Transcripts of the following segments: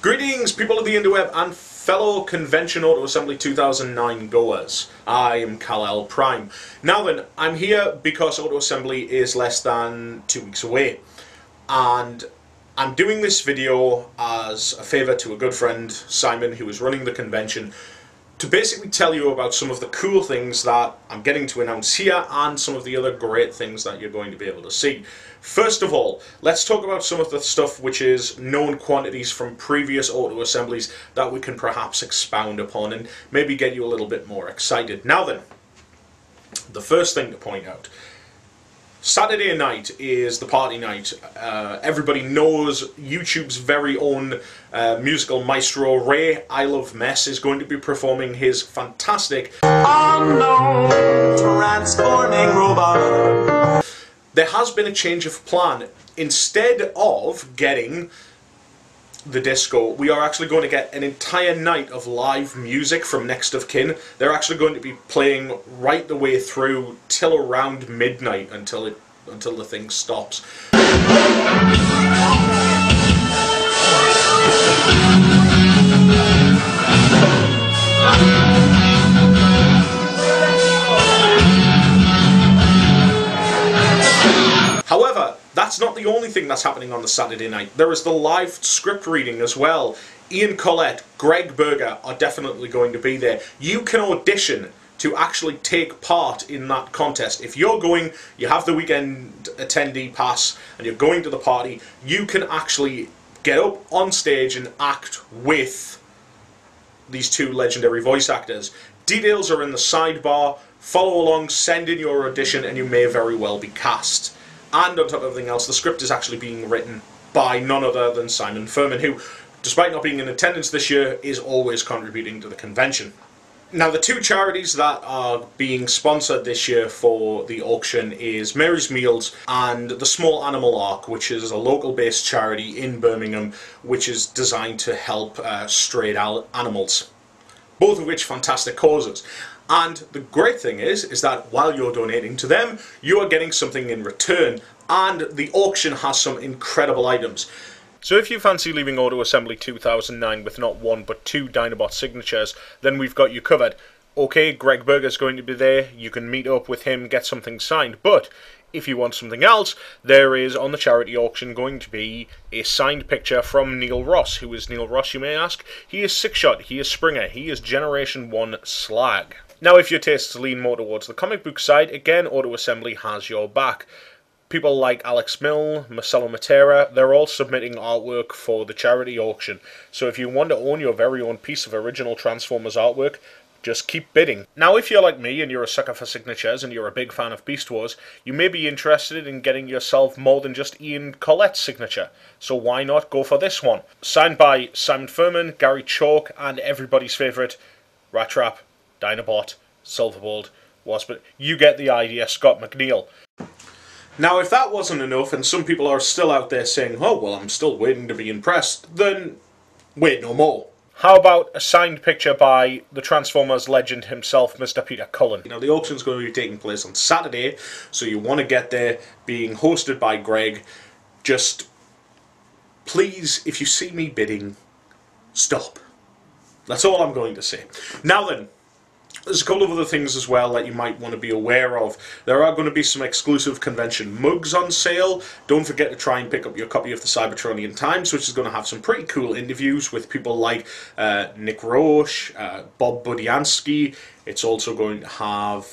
Greetings, people of the interweb and fellow Convention Auto Assembly 2009 goers. I am Kal-El Prime. Now then, I'm here because Auto Assembly is less than 2 weeks away. And I'm doing this video as a favour to a good friend, Simon, who is running the convention, to basically tell you about some of the cool things that I'm getting to announce here and some of the other great things that you're going to be able to see. First of all, let's talk about some of the stuff which is known quantities from previous auto assemblies that we can perhaps expound upon and maybe get you a little bit more excited. Now then, the first thing to point out, Saturday night is the party night. Everybody knows YouTube's very own musical maestro Ray I Love Mess is going to be performing his fantastic Unknown Transforming Robot. There has been a change of plan. Instead of getting the disco, we are actually going to get an entire night of live music from Next of Kin. They're actually going to be playing right the way through till around midnight until the thing stops. However, that's not the only thing that's happening on the Saturday night. There is the live script reading as well. Ian Collette, Greg Berger are definitely going to be there. You can audition to actually take part in that contest. If you're going, you have the weekend attendee pass and you're going to the party, you can actually get up on stage and act with these two legendary voice actors. Details are in the sidebar. Follow along, send in your audition, and you may very well be cast. And on top of everything else, the script is actually being written by none other than Simon Furman, who, despite not being in attendance this year, is always contributing to the convention. Now, the two charities that are being sponsored this year for the auction is Mary's Meals and the Small Animal Ark, which is a local-based charity in Birmingham, which is designed to help strayed animals. Both of which fantastic causes. And the great thing is that while you're donating to them, you are getting something in return, and the auction has some incredible items. So if you fancy leaving Auto Assembly 2009 with not one but two Dinobot signatures, then we've got you covered. Okay, Greg Berger's going to be there, you can meet up with him, get something signed, but if you want something else, there is on the charity auction going to be a signed picture from Neil Ross. Who is Neil Ross, you may ask? He is Sixshot, he is Springer, he is Generation 1 Slag. Now, if your tastes lean more towards the comic book side, again, Auto Assembly has your back. People like Alex Mill, Marcelo Matera, they're all submitting artwork for the charity auction. So if you want to own your very own piece of original Transformers artwork, just keep bidding. Now, if you're like me and you're a sucker for signatures and you're a big fan of Beast Wars, you may be interested in getting yourself more than just Ian Collette's signature. So why not go for this one? Signed by Simon Furman, Gary Chalk, and everybody's favourite, Rat Trap, Dinobot, Silverbolt, Wasp. You get the idea, Scott McNeil. Now, if that wasn't enough, and some people are still out there saying, oh, well, I'm still waiting to be impressed, then wait no more. How about a signed picture by the Transformers legend himself, Mr. Peter Cullen? Now, the auction's going to be taking place on Saturday, so you want to get there, being hosted by Greg. Just, please, if you see me bidding, stop. That's all I'm going to say. Now then, there's a couple of other things as well that you might want to be aware of. There are going to be some exclusive convention mugs on sale. Don't forget to try and pick up your copy of the Cybertronian Times, which is going to have some pretty cool interviews with people like Nick Roche, Bob Budiansky. It's also going to have...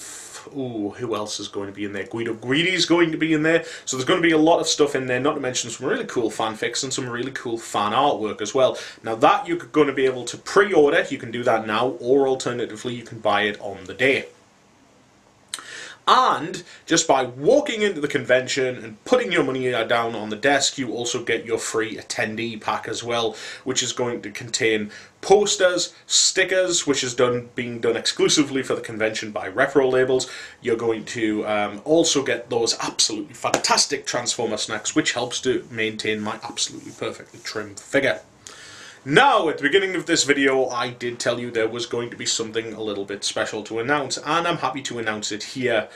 ooh, who else is going to be in there? Guido Guidi's going to be in there. So there's going to be a lot of stuff in there, not to mention some really cool fanfics and some really cool fan artwork as well. Now that you're going to be able to pre-order, you can do that now, or alternatively you can buy it on the day. And just by walking into the convention and putting your money down on the desk, you also get your free attendee pack as well, which is going to contain posters, stickers, which is being done exclusively for the convention by Repro Labels. You're going to also get those absolutely fantastic Transformer snacks, which helps to maintain my absolutely perfectly trimmed figure. Now, at the beginning of this video, I did tell you there was going to be something a little bit special to announce, and I'm happy to announce it here.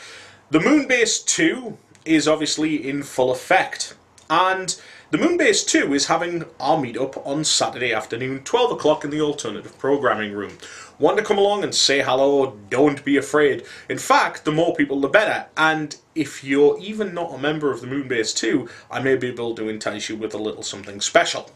The Moonbase 2 is obviously in full effect, and the Moonbase 2 is having our meetup on Saturday afternoon, 12 o'clock in the Alternative Programming Room. Want to come along and say hello? Don't be afraid. In fact, the more people the better, and if you're even not a member of the Moonbase 2, I may be able to entice you with a little something special.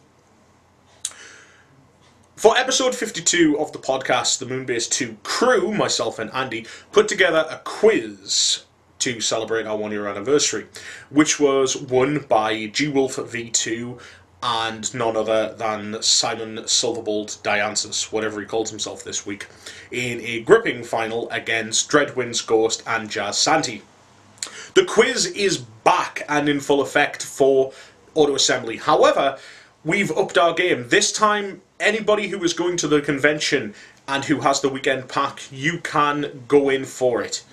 For episode 52 of the podcast, the Moonbase 2 crew, myself and Andy, put together a quiz to celebrate our 1 year anniversary, which was won by G-Wolf V2 and none other than Simon Silverbolt Diansis, whatever he calls himself this week, in a gripping final against Dreadwind's Ghost and Jazz Santee. The quiz is back and in full effect for Auto Assembly. However, we've upped our game. This time, anybody who is going to the convention and who has the weekend pack, you can go in for it.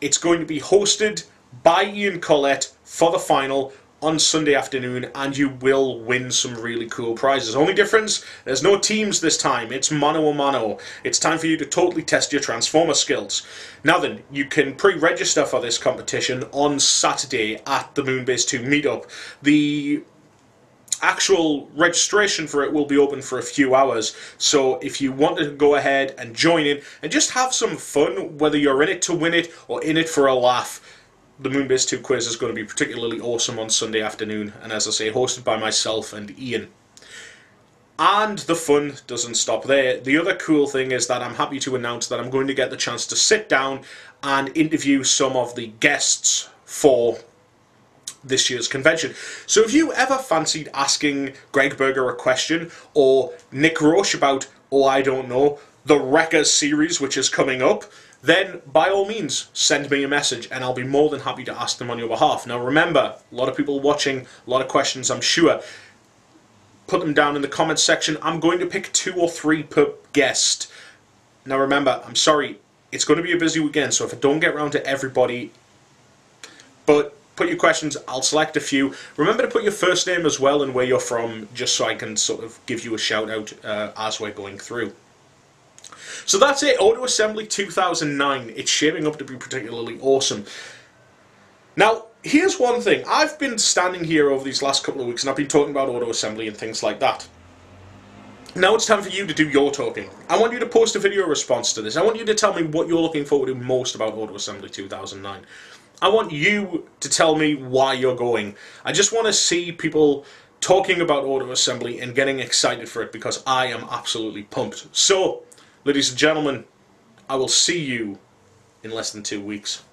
It's going to be hosted by Ian Collette for the final on Sunday afternoon, and you will win some really cool prizes. Only difference, there's no teams this time, it's mano a mano. It's time for you to totally test your Transformer skills. Now then, you can pre-register for this competition on Saturday at the Moonbase 2 meetup. The actual registration for it will be open for a few hours, so if you want to go ahead and join in and just have some fun, whether you're in it to win it or in it for a laugh, the Moonbase 2 quiz is going to be particularly awesome on Sunday afternoon, and as I say, hosted by myself and Ian. And the fun doesn't stop there. The other cool thing is that I'm happy to announce that I'm going to get the chance to sit down and interview some of the guests for this year's convention. So if you ever fancied asking Greg Berger a question, or Nick Roche about, oh I don't know, the Wreckers series which is coming up, then by all means send me a message and I'll be more than happy to ask them on your behalf. Now remember, a lot of people watching, a lot of questions I'm sure. Put them down in the comments section. I'm going to pick 2 or 3 per guest. Now remember, I'm sorry, it's going to be a busy weekend, so if I don't get around to everybody, but put your questions, I'll select a few. Remember to put your first name as well and where you're from, just so I can sort of give you a shout out as we're going through. So that's it, Auto Assembly 2009. It's shaping up to be particularly awesome. Now, here's one thing. I've been standing here over these last couple of weeks and I've been talking about Auto Assembly and things like that. Now it's time for you to do your talking. I want you to post a video response to this. I want you to tell me what you're looking forward to most about Auto Assembly 2009. I want you to tell me why you're going. I just want to see people talking about Auto Assembly and getting excited for it, because I am absolutely pumped. So, ladies and gentlemen, I will see you in less than 2 weeks.